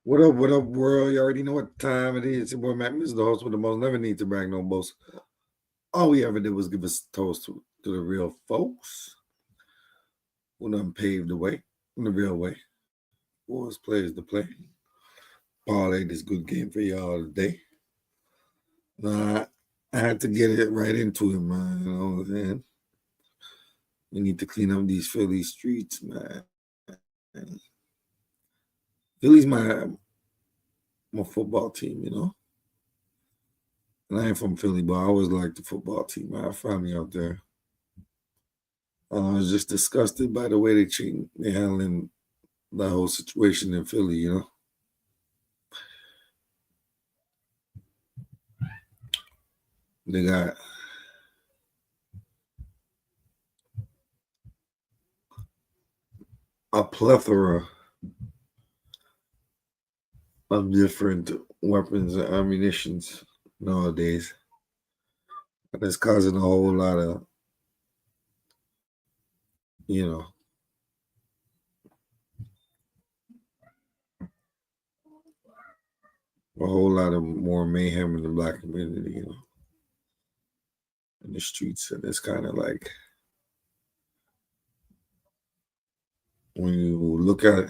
What up, world? You already know what time it is. Your boy Matt Miss the host with the most. Never need to brag no boast. All we ever did was give us a toast to the real folks who done paved the way in the real way. Who was players to play. Parlay this good game for y'all today. Nah, I had to get it right into it, man. You know what I'm saying? We need to clean up these Philly streets, man. Philly's my football team, you know. And I ain't from Philly, but I always liked the football team. I have family out there. I was just disgusted by the way they handling the whole situation in Philly. You know, they got a plethora of different weapons and ammunitions nowadays, and it's causing a whole lot of you know a whole lot of more mayhem in the black community. You know, in the streets, and it's kind of like when you look at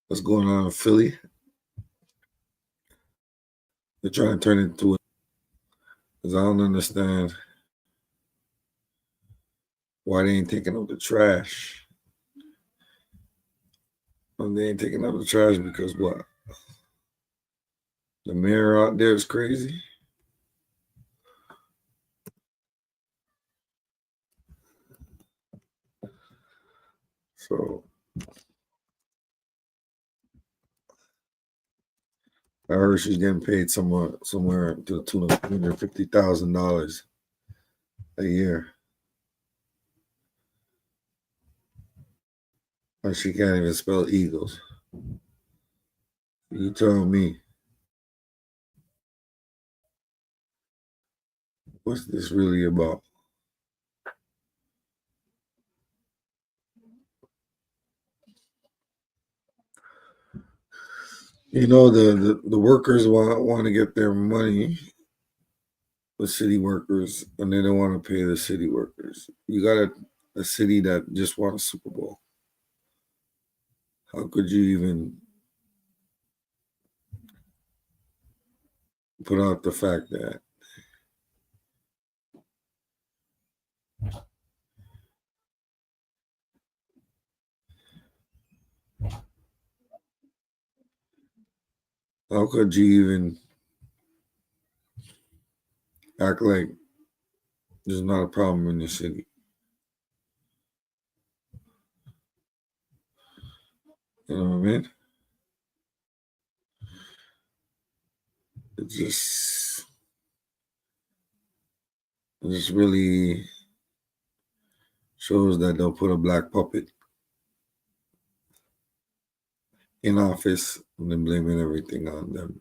what's going on in Philly, they're trying to turn it into it. Because I don't understand why they ain't taking out the trash. And they ain't taking out the trash because what? The mayor out there is crazy. So I heard she's getting paid somewhere to the tune of $250,000 a year, and she can't even spell Eagles. You tell me, what's this really about? You know, the workers want to get their money, the city workers, and they don't want to pay the city workers. You got a city that just won a Super Bowl. How could you even put out the fact that how could you even act like there's not a problem in the city? You know what I mean? It just really shows that they'll put a black puppet in office and then blaming everything on them.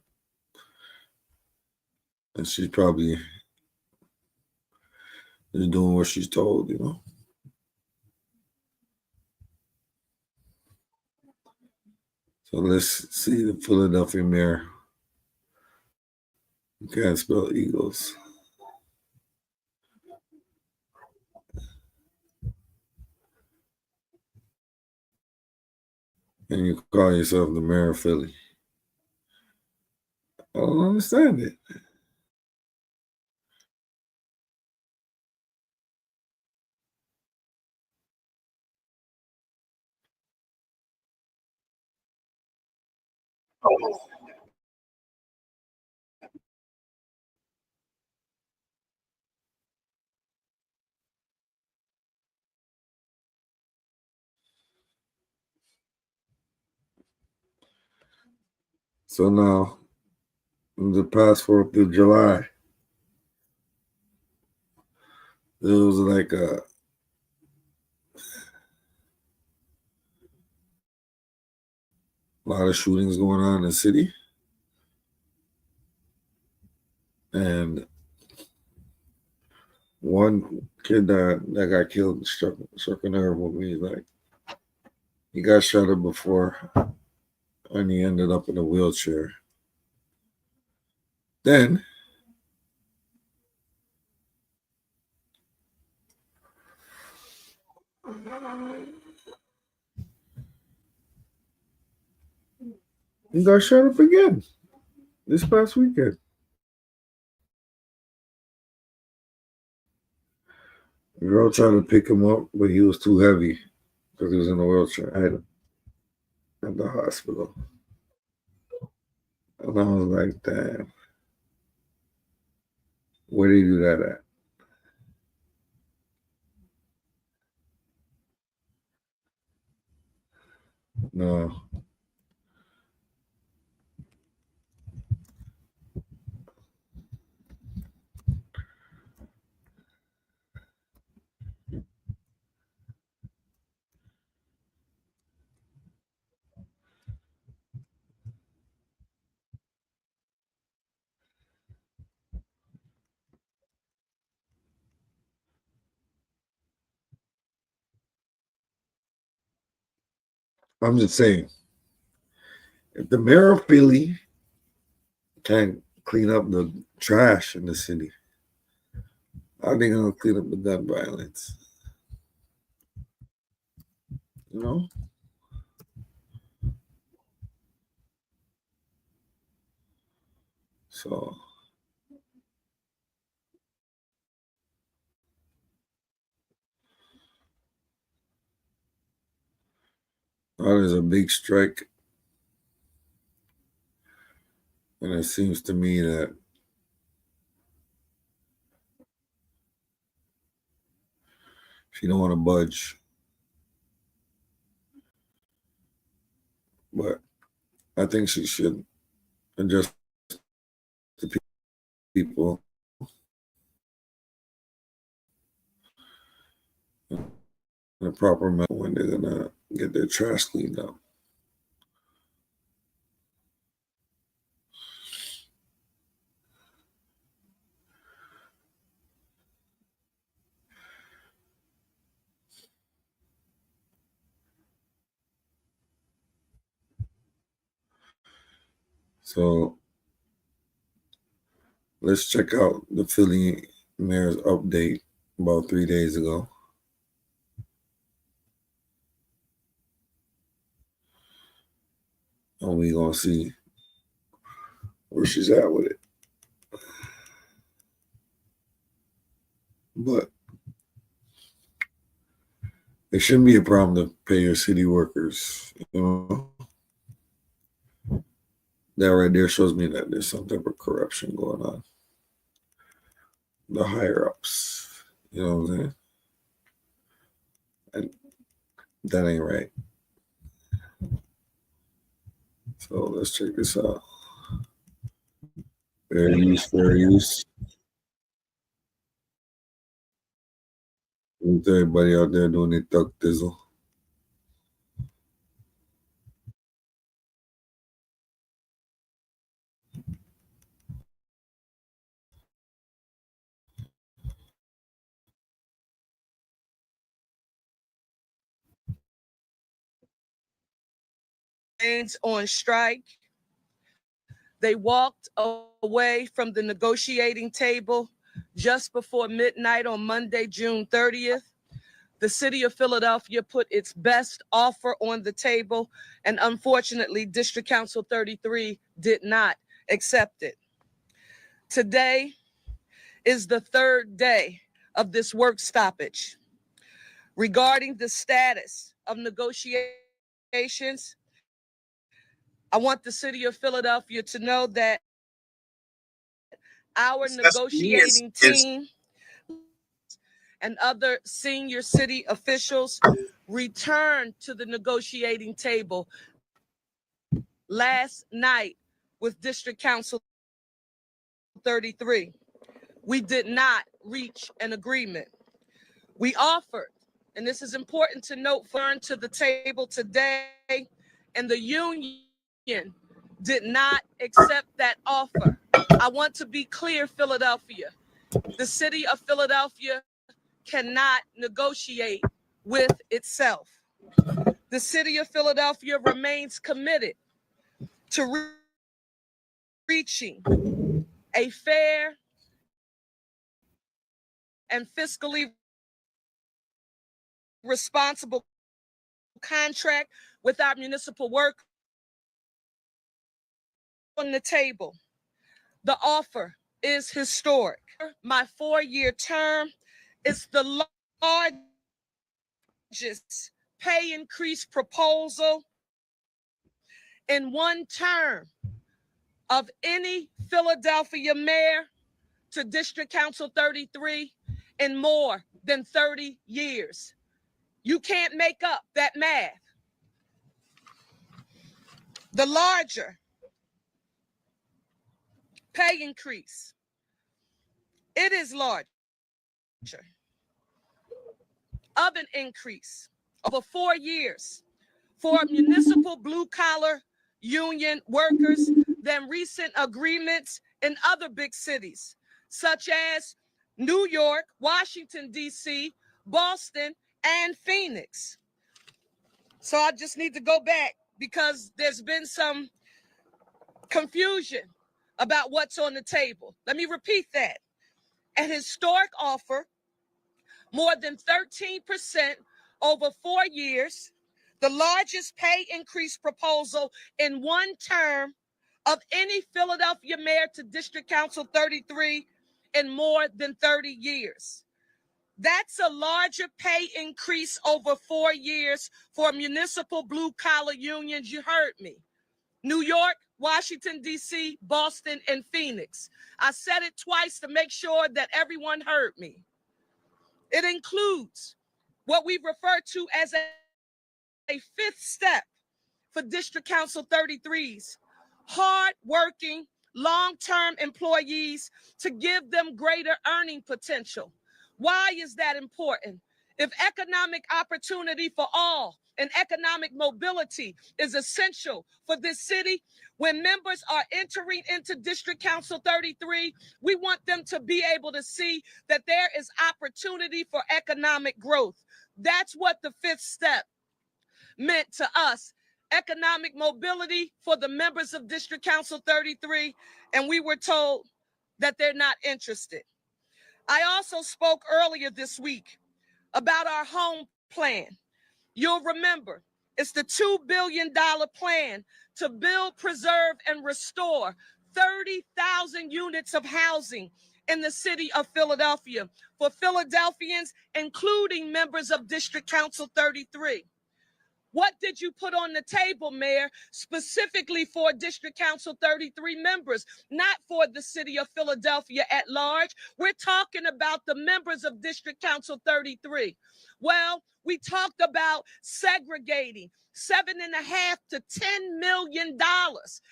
And she's probably just doing what she's told, you know. So let's see the Philadelphia mayor who can't spell Eagles. And you call yourself the mayor of Philly. I don't understand it. So now, in the past 4th of July, there was like a lot of shootings going on in the city. And one kid that got killed struck a nerve with me. Like, He got shot up before, and he ended up in a wheelchair. Then he got shot up again this past weekend. The girl tried to pick him up, but he was too heavy because he was in a wheelchair. I had him at the hospital. And I was like, damn, where did he do that at? No. I'm just saying, if the mayor of Philly can't clean up the trash in the city, how are they going to clean up the gun violence? You know? So now there's a big strike, and it seems to me that she don't want to budge. But I think she should adjust the people in a proper manner when they're gonna get their trash cleaned up. So let's check out the Philly mayor's update about 3 days ago. And we gonna see where she's at with it. But it shouldn't be a problem to pay your city workers. You know, that right there shows me that there's some type of corruption going on. The higher ups, you know what I'm saying? And that ain't right. So let's check this out. Fair use, fair use. With everybody out there doing their duck dizzle. On strike. They walked away from the negotiating table just before midnight on Monday, June 30th. The city of Philadelphia put its best offer on the table, and unfortunately, District Council 33 did not accept it. Today is the third day of this work stoppage. Regarding the status of negotiations, I want the city of Philadelphia to know that our negotiating team and other senior city officials returned to the negotiating table last night with District Council 33. We did not reach an agreement. We offered, and this is important to note, to the table today, and the union did not accept that offer. I want to be clear, Philadelphia. The city of Philadelphia cannot negotiate with itself. the city of Philadelphia remains committed to reaching a fair and fiscally responsible contract with our municipal work on the table. The offer is historic. My 4-year term is the largest pay increase proposal in one term of any Philadelphia mayor to District Council 33 in more than 30 years. You can't make up that math. The larger pay increase, it is larger of an increase over 4 years for municipal blue-collar union workers than recent agreements in other big cities, such as New York, Washington, D.C., Boston, and Phoenix. So I just need to go back because there's been some confusion about what's on the table. Let me repeat that. An historic offer, more than 13% over 4 years, the largest pay increase proposal in one term of any Philadelphia mayor to District Council 33 in more than 30 years. That's a larger pay increase over 4 years for municipal blue-collar unions. You heard me. New York, Washington, D.C., Boston, and Phoenix. I said it twice to make sure that everyone heard me. It includes what we refer to as a fifth step for District Council 33's hard-working, long-term employees to give them greater earning potential. Why is that important? If economic opportunity for all and economic mobility is essential for this city, when members are entering into District Council 33, we want them to be able to see that there is opportunity for economic growth. That's what the fifth step meant to us. Economic mobility for the members of District Council 33, and we were told that they're not interested. I also spoke earlier this week about our home plan. You'll remember, it's the $2 billion plan to build, preserve, and restore 30,000 units of housing in the city of Philadelphia for Philadelphians, including members of District Council 33. What did you put on the table, Mayor, specifically for District Council 33 members, not for the city of Philadelphia at large? We're talking about the members of District Council 33. Well, we talked about segregating $7.5 to $10 million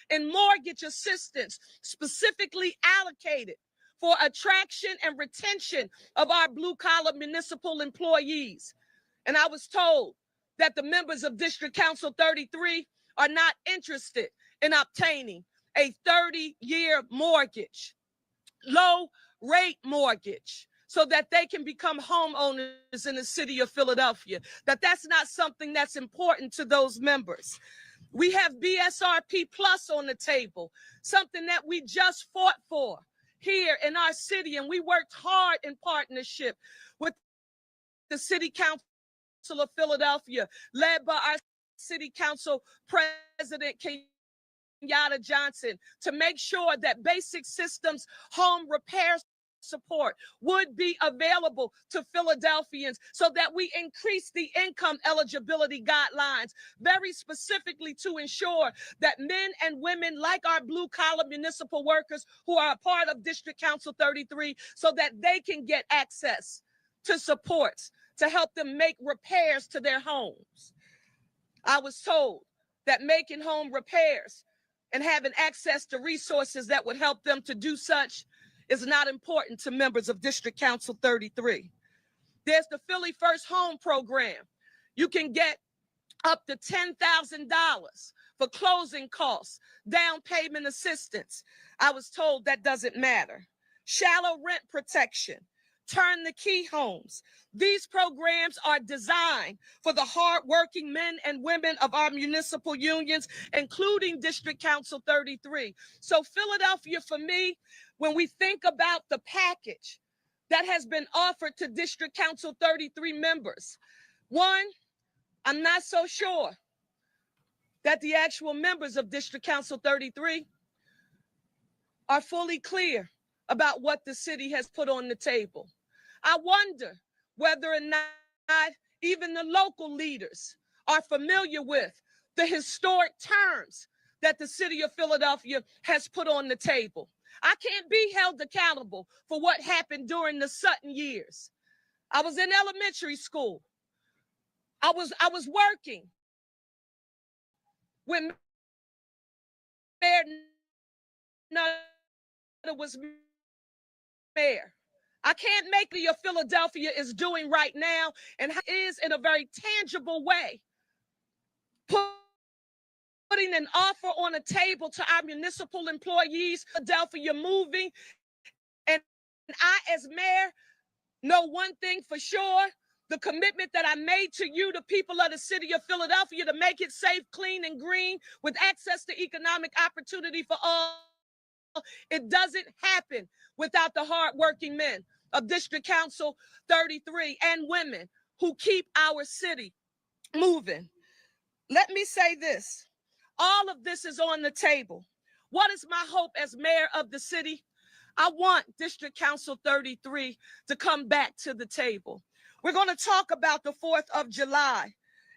in mortgage assistance, specifically allocated for attraction and retention of our blue-collar municipal employees. And I was told that the members of District Council 33 are not interested in obtaining a 30-year mortgage, low-rate mortgage, so that they can become homeowners in the city of Philadelphia, that's not something that's important to those members. We have BSRP Plus on the table, something that we just fought for here in our city, and we worked hard in partnership with the City Council of Philadelphia, led by our City Council President Kenyatta Johnson, to make sure that basic systems home repair support would be available to Philadelphians so that we increase the income eligibility guidelines, very specifically to ensure that men and women like our blue-collar municipal workers who are a part of District Council 33, so that they can get access to supports to help them make repairs to their homes. I was told that making home repairs and having access to resources that would help them to do such is not important to members of District Council 33. There's the Philly First Home program. You can get up to $10,000 for closing costs, down payment assistance. I was told that doesn't matter. Shallow rent protection. Turn the Key homes. These programs are designed for the hardworking men and women of our municipal unions, including District Council 33. So Philadelphia, for me, when we think about the package that has been offered to District Council 33 members, one, I'm not so sure that the actual members of District Council 33 are fully clear about what the city has put on the table. I wonder whether or not even the local leaders are familiar with the historic terms that the city of Philadelphia has put on the table. I can't be held accountable for what happened during the Sutton years. I was in elementary school. I was working when Mayor Nutter was mayor. I can't make the Philadelphia is doing right now, and is in a very tangible way putting an offer on a table to our municipal employees, Philadelphia moving. And I, as mayor, know one thing for sure: the commitment that I made to you, the people of the city of Philadelphia, to make it safe, clean, and green with access to economic opportunity for all. It doesn't happen without the hardworking men of District Council 33 and women who keep our city moving. Let me say this. All of this is on the table. What is my hope as mayor of the city? I want District Council 33 to come back to the table. We're going to talk about the 4th of July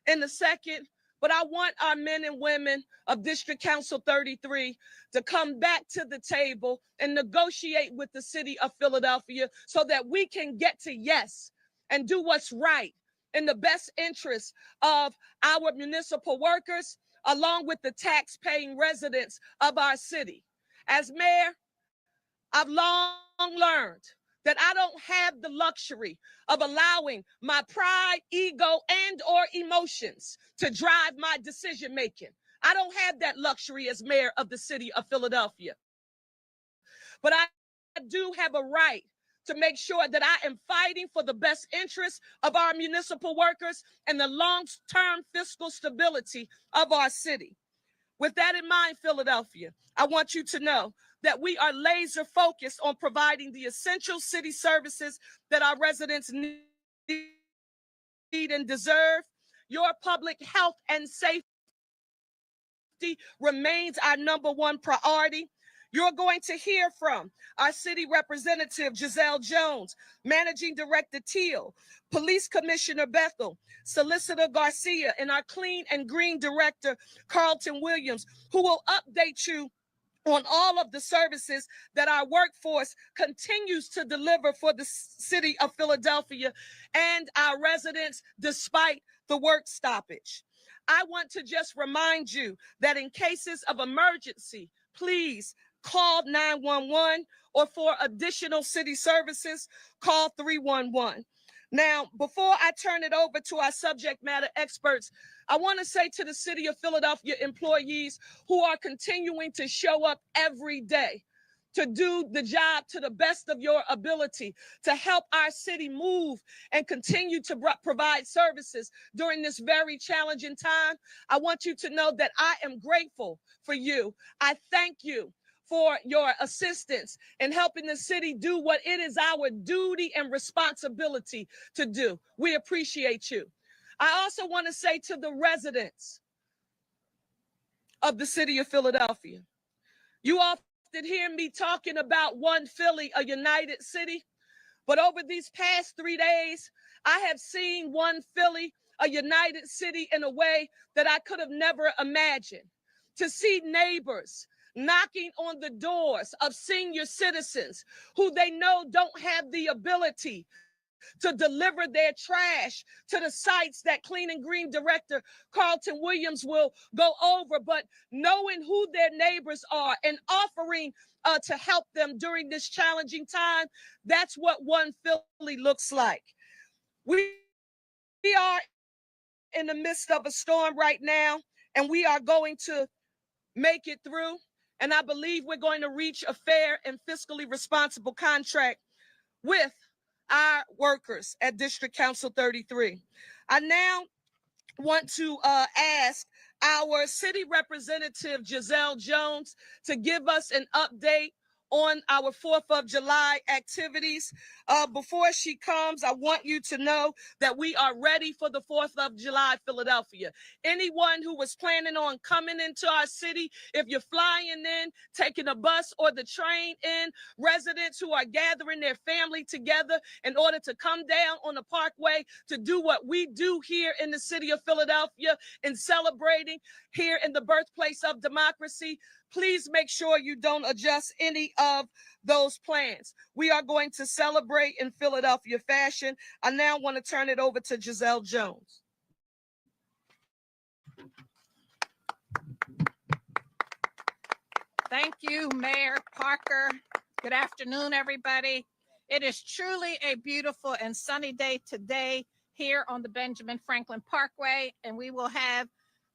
in a second, but I want our men and women of District Council 33 to come back to the table and negotiate with the city of Philadelphia so that we can get to yes and do what's right in the best interest of our municipal workers, along with the tax-paying residents of our city. As mayor, I've long learned that I don't have the luxury of allowing my pride, ego, and or emotions to drive my decision making. I don't have that luxury as mayor of the city of Philadelphia. But I do have a right to make sure that I am fighting for the best interests of our municipal workers and the long-term fiscal stability of our city. With that in mind, Philadelphia, I want you to know that we are laser focused on providing the essential city services that our residents need and deserve. Your public health and safety remains our #1 priority. You're going to hear from our city representative, Giselle Jones, Managing Director Teal, Police Commissioner Bethel, Solicitor Garcia, and our Clean and Green Director, Carlton Williams, who will update you on all of the services that our workforce continues to deliver for the city of Philadelphia and our residents despite the work stoppage. I want to just remind you that in cases of emergency, please call 911, or for additional city services, call 311. Now, before I turn it over to our subject matter experts, I want to say to the city of Philadelphia employees who are continuing to show up every day to do the job to the best of your ability, to help our city move and continue to provide services during this very challenging time, I want you to know that I am grateful for you. I thank you for your assistance in helping the city do what it is our duty and responsibility to do. We appreciate you. I also want to say to the residents of the city of Philadelphia, you often hear me talking about one Philly, a united city, but over these past 3 days, I have seen one Philly, a united city in a way that I could have never imagined. To see neighbors knocking on the doors of senior citizens who they know don't have the ability to deliver their trash to the sites that Clean and Green Director Carlton Williams will go over, but knowing who their neighbors are and offering to help them during this challenging time, that's what one Philly looks like. We are in the midst of a storm right now, and we are going to make it through. And I believe we're going to reach a fair and fiscally responsible contract with our workers at District Council 33. I now want to ask our city representative, Giselle Jones, to give us an update on our 4th of July activities. Before she comes, I want you to know that we are ready for the 4th of July, Philadelphia. Anyone who was planning on coming into our city, if you're flying in, taking a bus or the train in, residents who are gathering their family together in order to come down on the Parkway to do what we do here in the city of Philadelphia in celebrating here in the birthplace of democracy, please make sure you don't adjust any of those plans. We are going to celebrate in Philadelphia fashion. I now want to turn it over to Giselle Jones. Thank you, Mayor Parker. Good afternoon, everybody. It is truly a beautiful and sunny day today here on the Benjamin Franklin Parkway, and we will have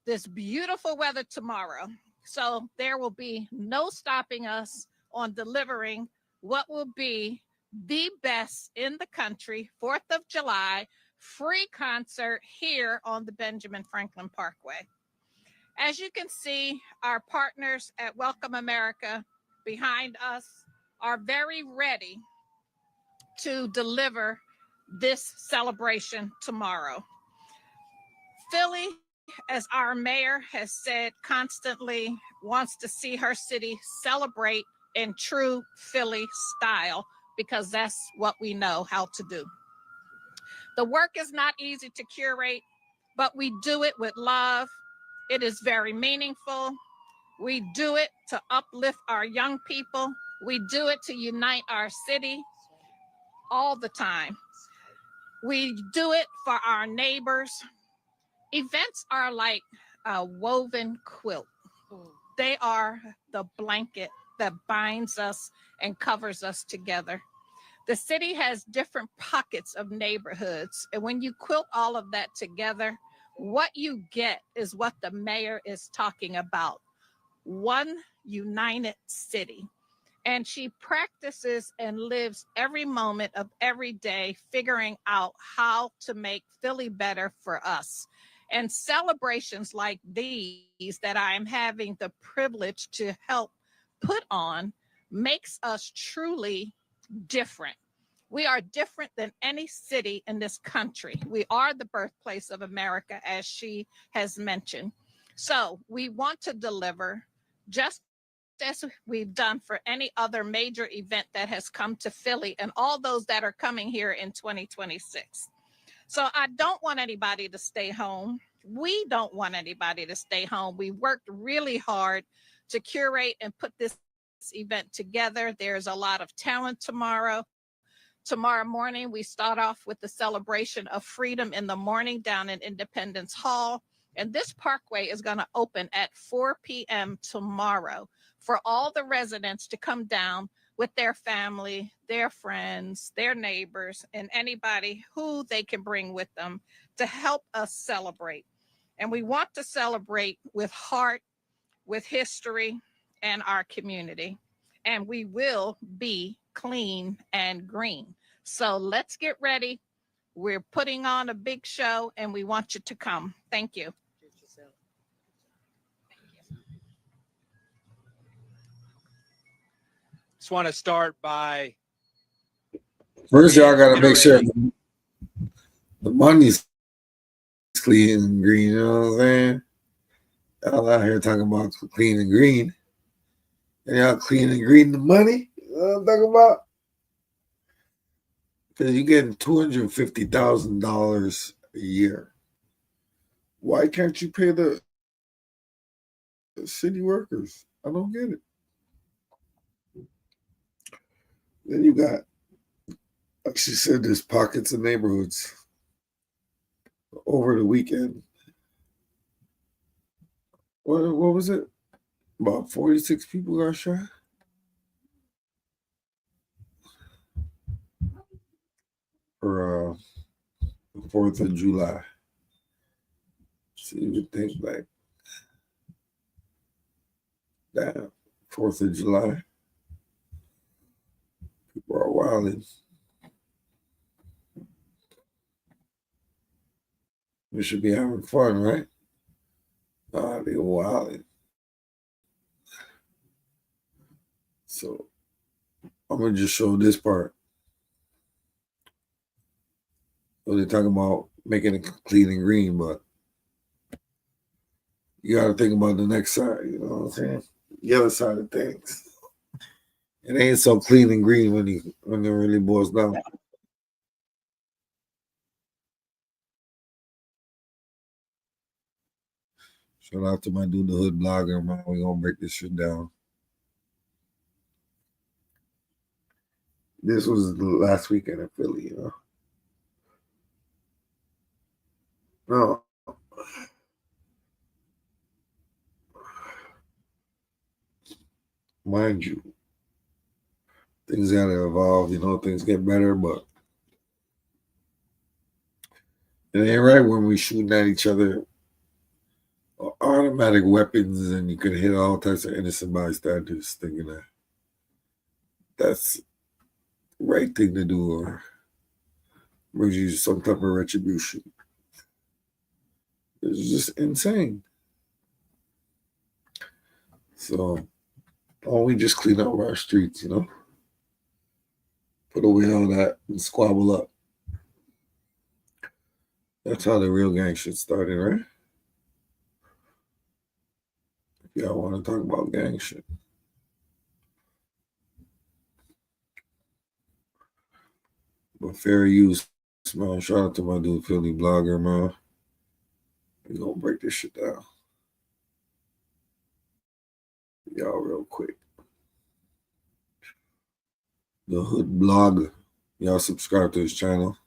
this beautiful weather tomorrow. So there will be no stopping us on delivering what will be the best in the country, 4th of July, free concert here on the Benjamin Franklin Parkway. As you can see, our partners at Welcome America behind us are very ready to deliver this celebration tomorrow. Philly, as our mayor has said constantly, wants to see her city celebrate in true Philly style because that's what we know how to do. The work is not easy to curate, but we do it with love. It is very meaningful. We do it to uplift our young people. We do it to unite our city all the time. We do it for our neighbors. Events are like a woven quilt. They are the blanket that binds us and covers us together. The city has different pockets of neighborhoods. And when you quilt all of that together, what you get is what the mayor is talking about, one united city. And she practices and lives every moment of every day figuring out how to make Philly better for us. And celebrations like these that I am having the privilege to help put on makes us truly different. We are different than any city in this country. We are the birthplace of America, as she has mentioned. So we want to deliver just as we've done for any other major event that has come to Philly and all those that are coming here in 2026. So I don't want anybody to stay home. We don't want anybody to stay home. We worked really hard to curate and put this event together. There's a lot of talent tomorrow. Tomorrow morning, we start off with the celebration of freedom in the morning down in Independence Hall. And this parkway is going to open at 4 p.m. tomorrow for all the residents to come down with their family, their friends, their neighbors, and anybody who they can bring with them to help us celebrate. And we want to celebrate with heart, with history, and our community. And we will be clean and green. So let's get ready. We're putting on a big show and we want you to come. Thank you. Just want to start by First, y'all got to make sure the money's clean and green. You know what I'm saying? Y'all out here talking about clean and green. And y'all clean and green the money? You know what I'm talking about? Because you're getting $250,000 a year. Why can't you pay the city workers? I don't get it. Then you got, like she said, there's pockets of neighborhoods over the weekend. What was it? About 46 people got shot? For the 4th of July. So you would think like, damn, 4th of July. People are wilding. We should be having fun, right? They wilding. So I'm gonna just show this part. So they're talking about making it clean and green, but you got to think about the next side. You know what I'm saying? The other side of things. It ain't so clean and green when it really boils down. Shout out to my dude, the hood blogger, man. We gonna break this shit down. This was the last weekend in Philly, you know. No. Mind you, things gotta evolve, you know, things get better, but it ain't right when we shooting at each other automatic weapons and you could hit all types of innocent bystanders thinking that that's the right thing to do or brings you some type of retribution. It's just insane. So why don't we just clean up our streets, you know? Put away all that and squabble up. That's how the real gang shit started, right? If y'all want to talk about gang shit. But fair use, man. Shout out to my dude, Philly blogger, man. We gonna break this shit down. Y'all real quick. The Hood Blogger. Y'all subscribe to his channel.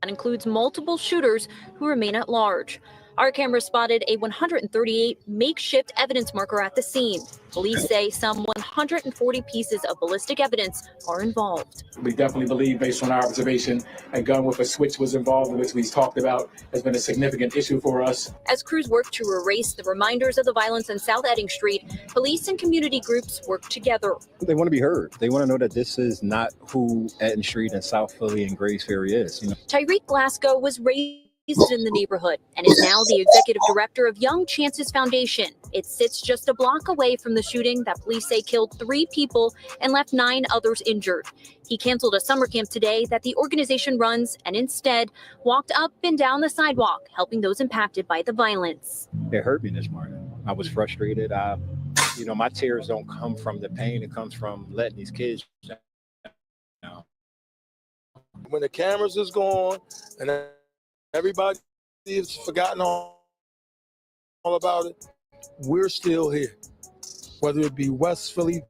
That includes multiple shooters who remain at large. Our camera spotted a 138 makeshift evidence marker at the scene. Police say some 140 pieces of ballistic evidence are involved. We definitely believe, based on our observation, a gun with a switch was involved, which we've talked about has been a significant issue for us. As crews work to erase the reminders of the violence on South Edding Street, police and community groups work together. They want to be heard. They want to know that this is not who Edding Street and South Philly and Grays Ferry is. You know? Tyreek Glasgow was raised in the neighborhood and is now the executive director of Young Chances Foundation. It sits just a block away from the shooting that police say killed 3 people and left 9 others injured. He canceled a summer camp today that the organization runs and instead walked up and down the sidewalk, helping those impacted by the violence. It hurt me this morning. I was frustrated. My tears don't come from the pain. It comes from letting these kids down. When the cameras is gone and everybody has forgotten all about it, we're still here. Whether it be West Philly.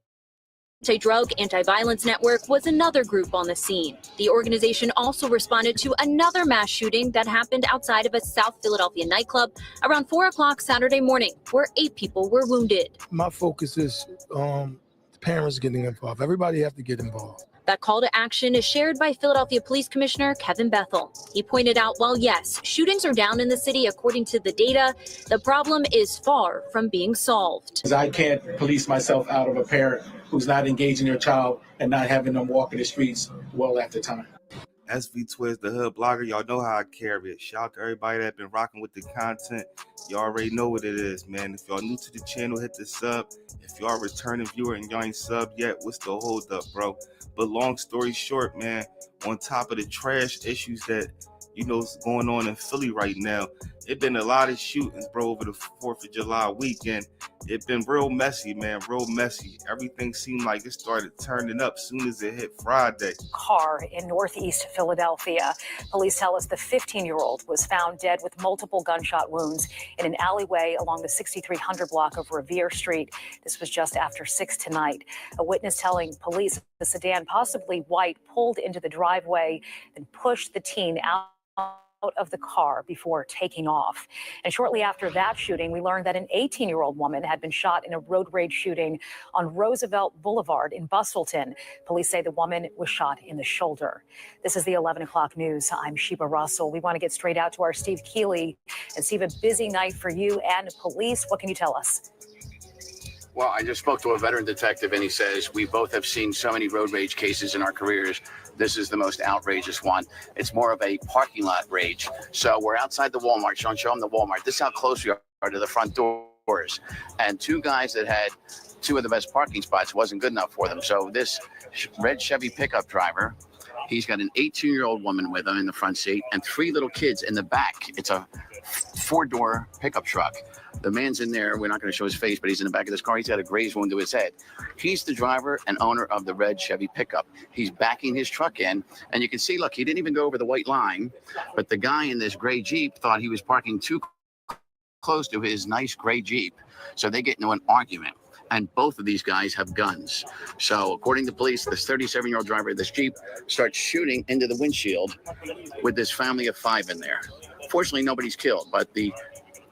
Anti-Drug Anti-Violence Network was another group on the scene. The organization also responded to another mass shooting that happened outside of a South Philadelphia nightclub around 4 o'clock Saturday morning, where 8 people were wounded. My focus is the parents getting involved. Everybody have to get involved. That call to action is shared by Philadelphia Police Commissioner Kevin Bethel. He pointed out, while yes, shootings are down in the city according to the data, the problem is far from being solved. I can't police myself out of a parent who's not engaging their child and not having them walk in the streets well after time. SV Twiz, the Hood Blogger. Y'all know how I carry it. Shout out to everybody that been rocking with the content. You already know what it is, man. If y'all new to the channel, hit the sub. If y'all a returning viewer and y'all ain't subbed yet, what's the hold up, bro? But long story short, man, on top of the trash issues that, is going on in Philly right now, it been a lot of shootings, bro, over the 4th of July weekend. It been real messy, man, real messy. Everything seemed like it started turning up soon as it hit Friday. Car in Northeast Philadelphia. Police tell us the 15-year-old was found dead with multiple gunshot wounds in an alleyway along the 6300 block of Revere Street. This was just after 6 tonight. A witness telling police the sedan, possibly white, pulled into the driveway and pushed the teen out of the car before taking off. And shortly after that shooting, we learned that an 18-year-old woman had been shot in a road rage shooting on Roosevelt Boulevard in Bustleton. Police say the woman was shot in the shoulder. This is the 11 o'clock news. I'm Sheba Russell. We want to get straight out to our Steve Keeley. And Steve, a busy night for you and police. What can you tell us? Well, I just spoke to a veteran detective, and he says we both have seen so many road rage cases in our careers. This is the most outrageous one. It's more of a parking lot rage. So we're outside the Walmart. Sean, show them the Walmart. This is how close we are to the front doors. And two guys that had two of the best parking spots wasn't good enough for them. So this red Chevy pickup driver, he's got an 18-year-old woman with him in the front seat and three little kids in the back. It's a four-door pickup truck. The man's in there. We're not going to show his face, but he's in the back of this car. He's got a grazed wound to his head. He's the driver and owner of the red Chevy pickup. He's backing his truck in, and you can see, look, he didn't even go over the white line, but the guy in this gray Jeep thought he was parking too close to his nice gray Jeep. So they get into an argument, and both of these guys have guns. So according to police, this 37-year-old driver of this Jeep starts shooting into the windshield with this family of five in there. Fortunately, nobody's killed, but the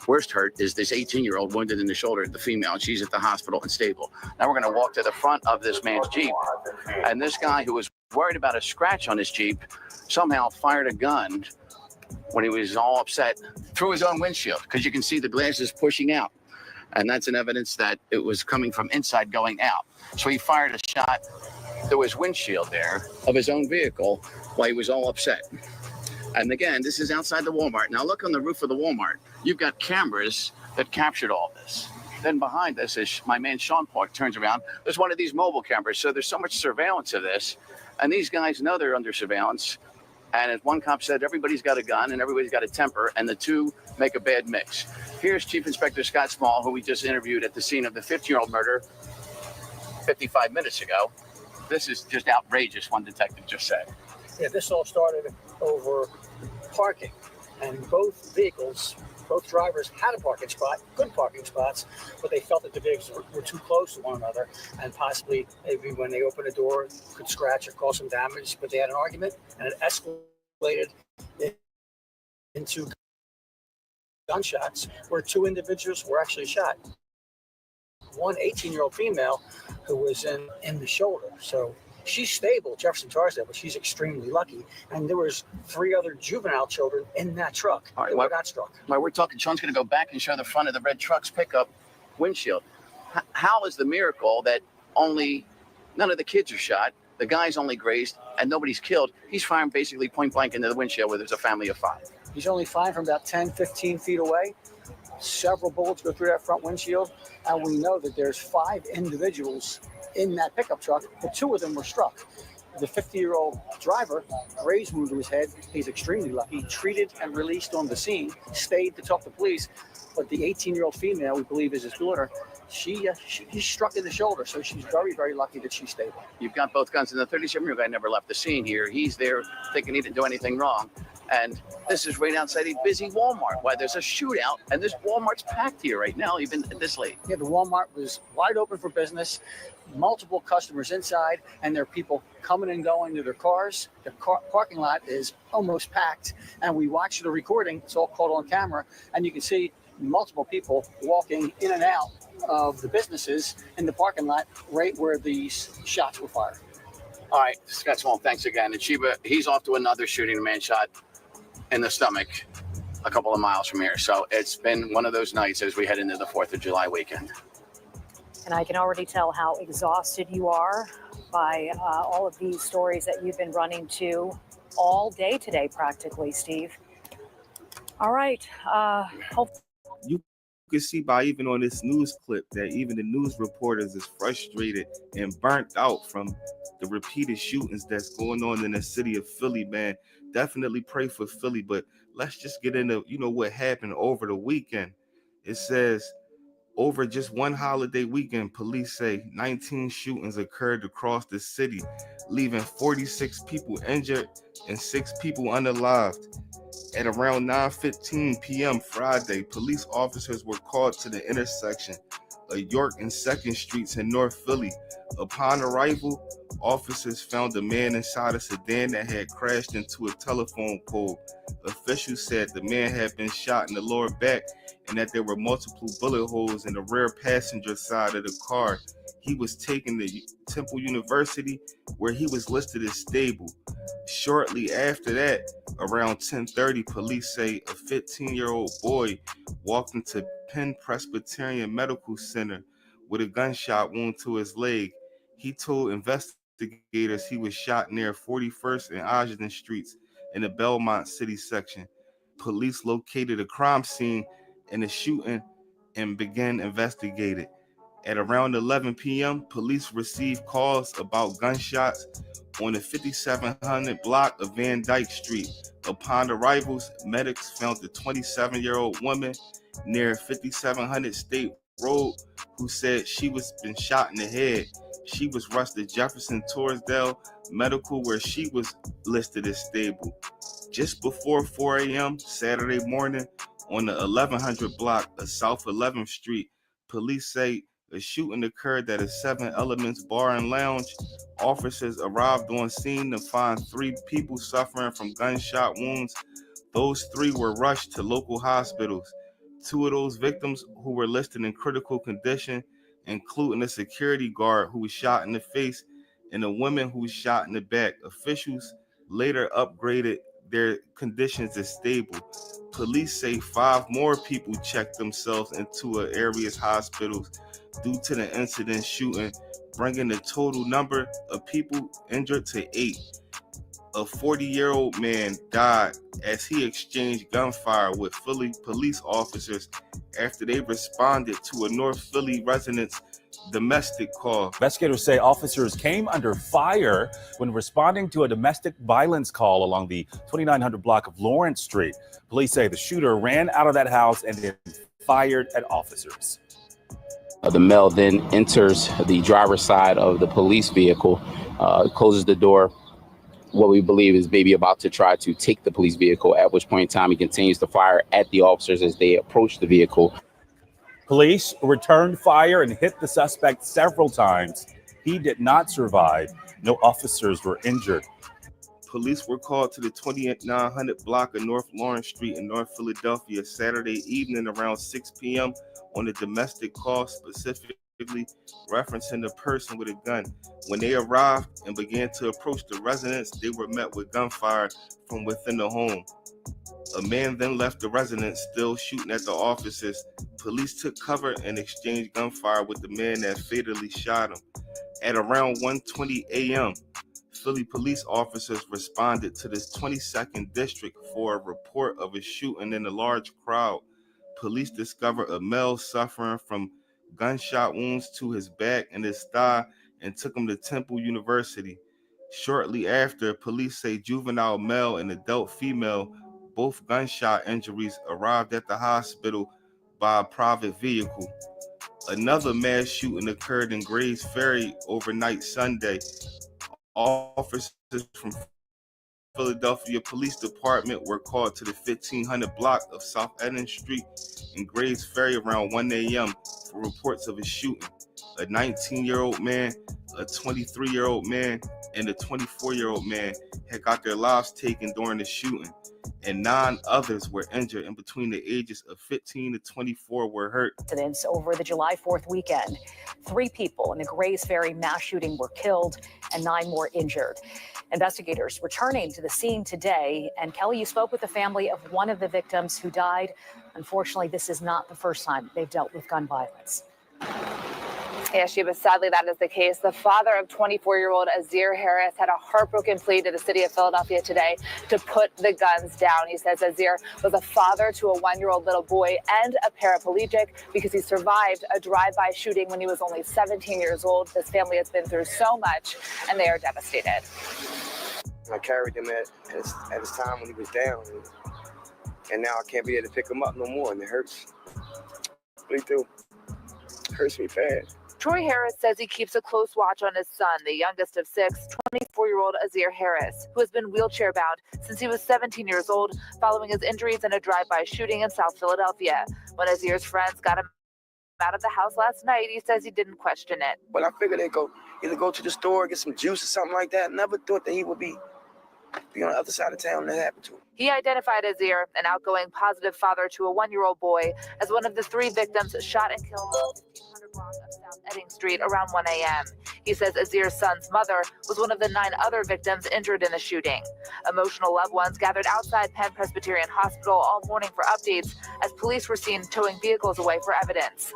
worst hurt is this 18-year-old wounded in the shoulder, the female. She's at the hospital and stable. Now we're going to walk to the front of this man's Jeep, and this guy who was worried about a scratch on his Jeep somehow fired a gun when he was all upset through his own windshield, because you can see the glasses pushing out. And that's an evidence that it was coming from inside going out. So he fired a shot through his windshield there of his own vehicle while he was all upset. And again, this is outside the Walmart. Now look on the roof of the Walmart. You've got cameras that captured all this. Then behind us, as my man Sean Park turns around, there's one of these mobile cameras. So there's so much surveillance of this. And these guys know they're under surveillance. And as one cop said, everybody's got a gun and everybody's got a temper, and the two make a bad mix. Here's Chief Inspector Scott Small, who we just interviewed at the scene of the 15-year-old murder 55 minutes ago. This is just outrageous, one detective just said. Yeah, this all started over parking, and both vehicles, both drivers had a parking spot, good parking spots, but they felt that the vehicles were too close to one another, and possibly maybe when they opened a door could scratch or cause some damage. But they had an argument, and it escalated into gunshots, where two individuals were actually shot. One 18-year-old female who was in the shoulder. So she's stable, Jefferson Tarsdale, but she's extremely lucky. And there was three other juvenile children in that truck that got struck. While we're talking, Sean's going to go back and show the front of the red truck's pickup windshield. How is the miracle that none of the kids are shot, the guy's only grazed, and nobody's killed? He's firing basically point blank into the windshield where there's a family of five. He's only firing from about 10, 15 feet away. Several bullets go through that front windshield, and we know that there's five individuals in that pickup truck, but two of them were struck. The 50-year-old driver, grazed wound to his head. He's extremely lucky. Treated and released on the scene, stayed to talk to police. But the 18-year-old female, we believe is his daughter, he's struck in the shoulder, so she's very, very lucky that she's stable. You've got both guns, and the 37-year-old guy never left the scene here. He's there thinking he didn't do anything wrong. And this is right outside a busy Walmart. Why, there's a shootout, and this Walmart's packed here right now, even this late. Yeah, the Walmart was wide open for business, multiple customers inside, and there are people coming and going to their cars. The parking lot is almost packed, and we watch the recording. It's all caught on camera, and you can see multiple people walking in and out of the businesses in the parking lot right where these shots were fired. All right, Scott Small, thanks again. And Sheba, he's off to another shooting, a man shot in the stomach a couple of miles from here. So it's been one of those nights as we head into the 4th of July weekend. And I can already tell how exhausted you are by all of these stories that you've been running to all day today, practically, Steve. All right. You can see by even on this news clip that even the news reporters is frustrated and burnt out from the repeated shootings that's going on in the city of Philly, man. Definitely pray for Philly, but let's just get into, what happened over the weekend. It says over just one holiday weekend, police say 19 shootings occurred across the city, leaving 46 people injured and 6 people unalived. At around 9:15 p.m. Friday, police officers were called to the intersection of York and 2nd Streets in North Philly. Upon arrival, officers found a man inside a sedan that had crashed into a telephone pole. Officials said the man had been shot in the lower back and that there were multiple bullet holes in the rear passenger side of the car. He was taken to Temple University, where he was listed as stable. Shortly after that, around 10:30, police say a 15-year-old boy walked into Penn Presbyterian Medical Center with a gunshot wound to his leg. He told investigators he was shot near 41st and Ogden Streets in the Belmont City section. Police located a crime scene in the shooting and began investigating. At around 11 p.m., police received calls about gunshots on the 5700 block of Van Dyke Street. Upon arrivals, medics found the 27-year-old woman near 5700 State Road who said she was been shot in the head. She was rushed to Jefferson Torresdale Medical, where she was listed as stable. Just before 4 a.m. Saturday morning on the 1100 block of South 11th Street, police say a shooting occurred at a 7 Elements Bar and Lounge. Officers arrived on scene to find 3 people suffering from gunshot wounds. Those 3 were rushed to local hospitals. 2 of those victims who were listed in critical condition, including a security guard who was shot in the face and a woman who was shot in the back. Officials later upgraded their conditions as stable. Police say 5 more people checked themselves into an area's hospitals due to the incident shooting, bringing the total number of people injured to 8. A 40-year-old man died as he exchanged gunfire with Philly police officers after they responded to a North Philly resident's domestic call. Investigators say officers came under fire when responding to a domestic violence call along the 2900 block of Lawrence Street. Police say the shooter ran out of that house and then fired at officers. The male then enters the driver's side of the police vehicle, closes the door. What we believe is maybe about to try to take the police vehicle, at which point in time he continues to fire at the officers as they approach the vehicle. Police returned fire and hit the suspect several times. He did not survive. No officers were injured. Police were called to the 2900 block of North Lawrence Street in North Philadelphia Saturday evening around 6 p.m. on a domestic call, specifically referencing the person with a gun. When they arrived and began to approach the residence, they were met with gunfire from within the home. A man then left the residence, still shooting at the officers. Police took cover and exchanged gunfire with the man that fatally shot him. At around 1:20 a.m., Philly police officers responded to this 22nd district for a report of a shooting in a large crowd. Police discovered a male suffering from gunshot wounds to his back and his thigh and took him to Temple University. Shortly after, police say juvenile male and adult female, both gunshot injuries, arrived at the hospital by a private vehicle. Another mass shooting occurred in Grays Ferry overnight Sunday. Officers from Philadelphia Police Department were called to the 1500 block of South Eden Street in Grays Ferry around 1 a.m. for reports of a shooting. A 19-year-old man, a 23-year-old man, and a 24-year-old man had got their lives taken during the shooting, and 9 others were injured, and between the ages of 15 to 24 were hurt. Incidents over the July 4th weekend. 3 people in the Grays Ferry mass shooting were killed and 9 more injured. Investigators returning to the scene today. And Kelly, you spoke with the family of one of the victims who died. Unfortunately, this is not the first time they've dealt with gun violence. Yeah, Sheba, sadly, that is the case. The father of 24-year-old Azir Harris had a heartbroken plea to the city of Philadelphia today to put the guns down. He says Azir was a father to a 1-year-old little boy and a paraplegic because he survived a drive-by shooting when he was only 17 years old. This family has been through so much, and they are devastated. I carried him at his time when he was down, and now I can't be there to pick him up no more, and it hurts. Really do. It hurts me bad. Troy Harris says he keeps a close watch on his son, the youngest of 6, 24-year-old Azir Harris, who has been wheelchair-bound since he was 17 years old following his injuries in a drive-by shooting in South Philadelphia. When Azir's friends got him out of the house last night, he says he didn't question it. But I figured they'd either go to the store, get some juice or something like that. Never thought that he would be on the other side of town when that happened to him. He identified Azir, an outgoing positive father to a 1-year-old boy, as one of the 3 victims shot and killed on the 1500 block of South Edding Street around 1 a.m. He says Azir's son's mother was one of the 9 other victims injured in the shooting. Emotional loved ones gathered outside Penn Presbyterian Hospital all morning for updates as police were seen towing vehicles away for evidence.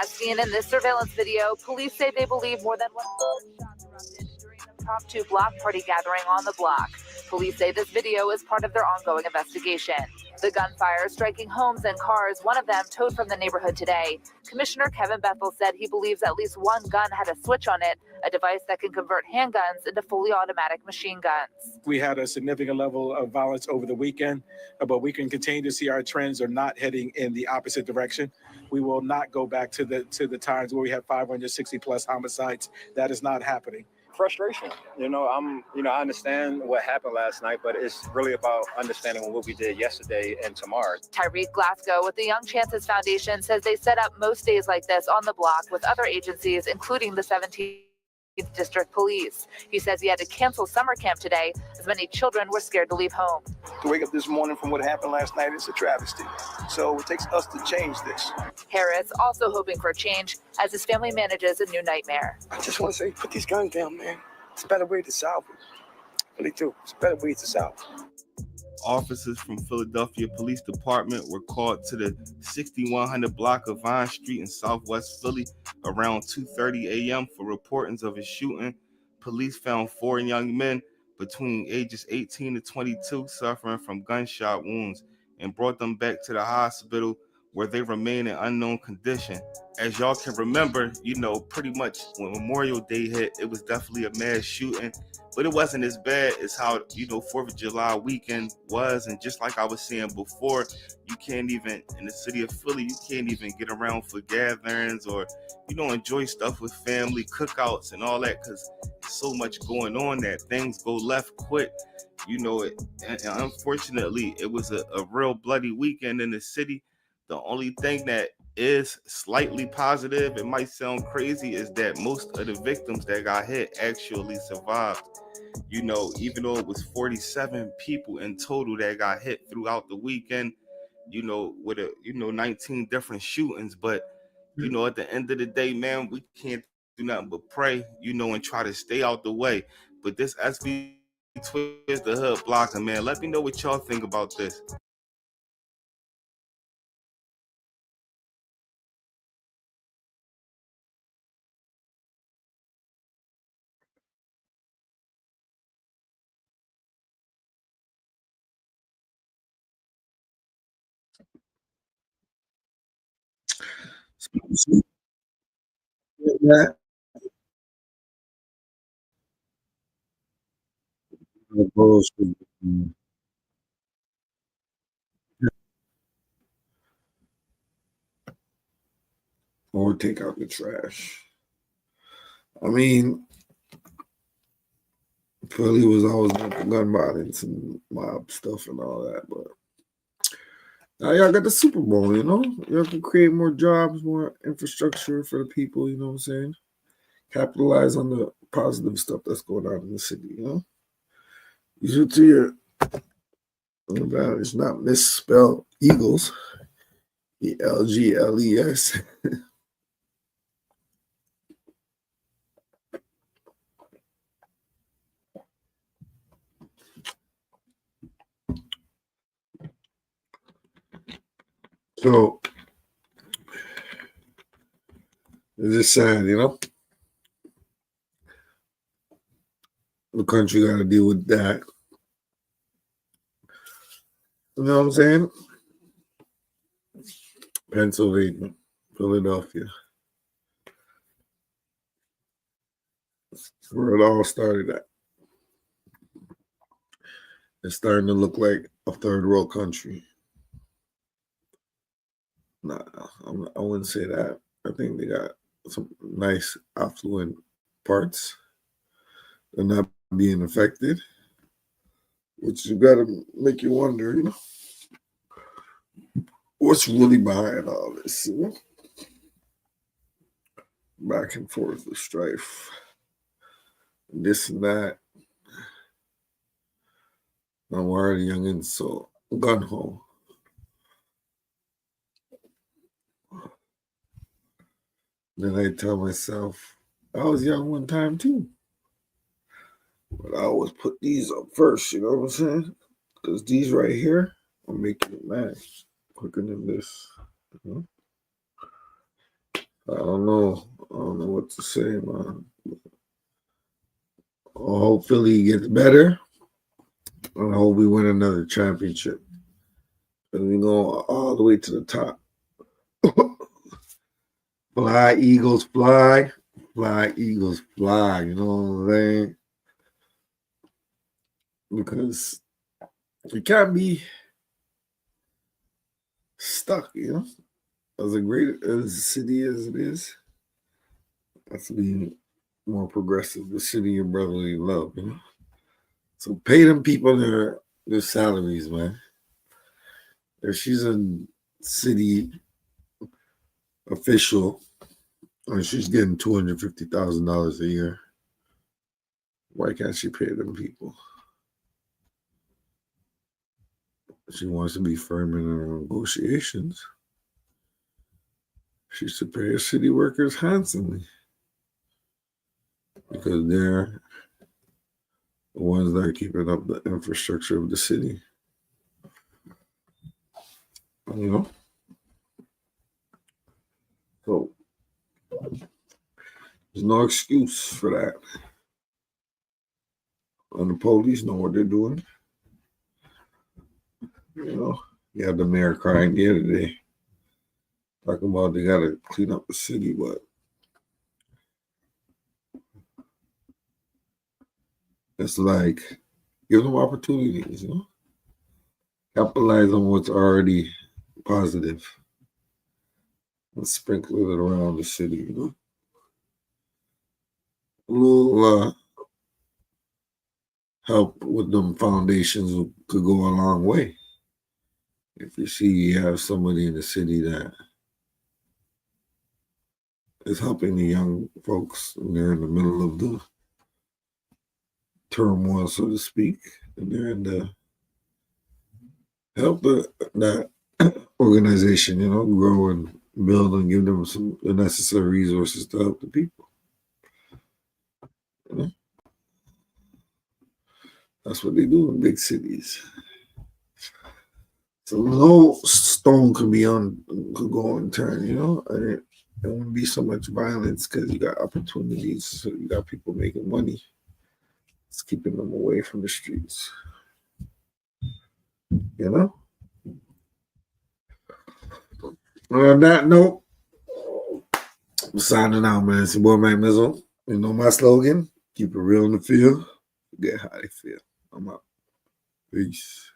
As seen in this surveillance video, police say they believe more than 100 shots erupted during the Prop 2 block party gathering on the block. Police say this video is part of their ongoing investigation. The gunfire striking homes and cars, one of them towed from the neighborhood today. Commissioner Kevin Bethel said he believes at least one gun had a switch on it, a device that can convert handguns into fully automatic machine guns. We had a significant level of violence over the weekend, but we can continue to see our trends are not heading in the opposite direction. We will not go back to the times where we had 560 plus homicides. That is not happening. Frustration. I understand what happened last night, but it's really about understanding what we did yesterday and tomorrow. Tyreek Glasgow with the Young Chances Foundation says they set up most days like this on the block with other agencies, including the 17th District Police. He says he had to cancel summer camp today as many children were scared to leave home. To wake up this morning from what happened last night is a travesty. So it takes us to change this. Harris also hoping for change as his family manages a new nightmare. I just want to say, put these guns down, man. It's a better way to solve it. Really do. It's a better way to solve it. Officers from Philadelphia Police Department were called to the 6100 block of Vine Street in Southwest Philly around 2:30 a.m. for reportings of a shooting. Police found 4 young men between ages 18 to 22 suffering from gunshot wounds and brought them back to the hospital where they remain in unknown condition. As y'all can remember, pretty much when Memorial Day hit, it was definitely a mass shooting, but it wasn't as bad as how, 4th of July weekend was. And just like I was saying before, you can't even, in the city of Philly, you can't even get around for gatherings or, enjoy stuff with family, cookouts and all that, because there's so much going on that things go left quick. And unfortunately, it was a real bloody weekend in the city. The only thing that is slightly positive, it might sound crazy, is that most of the victims that got hit actually survived. Even though it was 47 people in total that got hit throughout the weekend, with 19 different shootings. But, at the end of the day, man, we can't do nothing but pray, and try to stay out the way. But this SB Twist the Hood blocker, man, let me know what y'all think about this. Yeah. Or take out the trash. I mean, Philly was always known for gun violence and mob stuff and all that, but now y'all got the Super Bowl, y'all can create more jobs, more infrastructure for the people, you know what I'm saying? Capitalize on the positive stuff that's going on in the city, You should see your it's not misspelled Eagles, ELGLES. So it's just sad, The country got to deal with that. You know what I'm saying? Pennsylvania, Philadelphia. That's where it all started at. It's starting to look like a third world country. Nah, I wouldn't say that. I think they got some nice affluent parts. They're not being affected, which you got to make you wonder, what's really behind all this, back and forth, the strife, this and that. Now, why are the youngins so gun-ho? Then I tell myself, I was young one time too. But I always put these up first, you know what I'm saying? Because these right here are making it mad quicker than this. I don't know. I don't know what to say, man. Hopefully he gets better. And I hope we win another championship. And we go all the way to the top. Fly, Eagles, fly. Fly, Eagles, fly. You know what I'm saying? Because you can't be stuck, you know? As great as the city as it is, that's to be more progressive. The city of brotherly love, you know? So pay them people their salaries, man. If she's a city official and she's getting $250,000 a year, why can't she pay them people? She wants to be firm in her negotiations. She should pay her city workers handsomely because they're the ones that are keeping up the infrastructure of the city. You know? So there's no excuse for that. And the police know what they're doing. You know, you have the mayor crying the other day, talking about they gotta clean up the city, but it's like give them opportunities, you know. Capitalize on what's already positive and sprinkle it around the city, you know. A little help with them foundations could go a long way. If you see you have somebody in the city that is helping the young folks and they're in the middle of the turmoil, so to speak, and they're in the help that organization, you know, grow and build and give them some the necessary resources to help the people. You know? That's what they do in big cities. So no stone could go unturned, you know. And there won't be so much violence because you got opportunities. So you got people making money. It's keeping them away from the streets. You know? On that note, I'm signing out, man. It's your boy, Mike Mizzle. You know my slogan? Keep it real in the field. Forget how they feel. I'm out. Peace.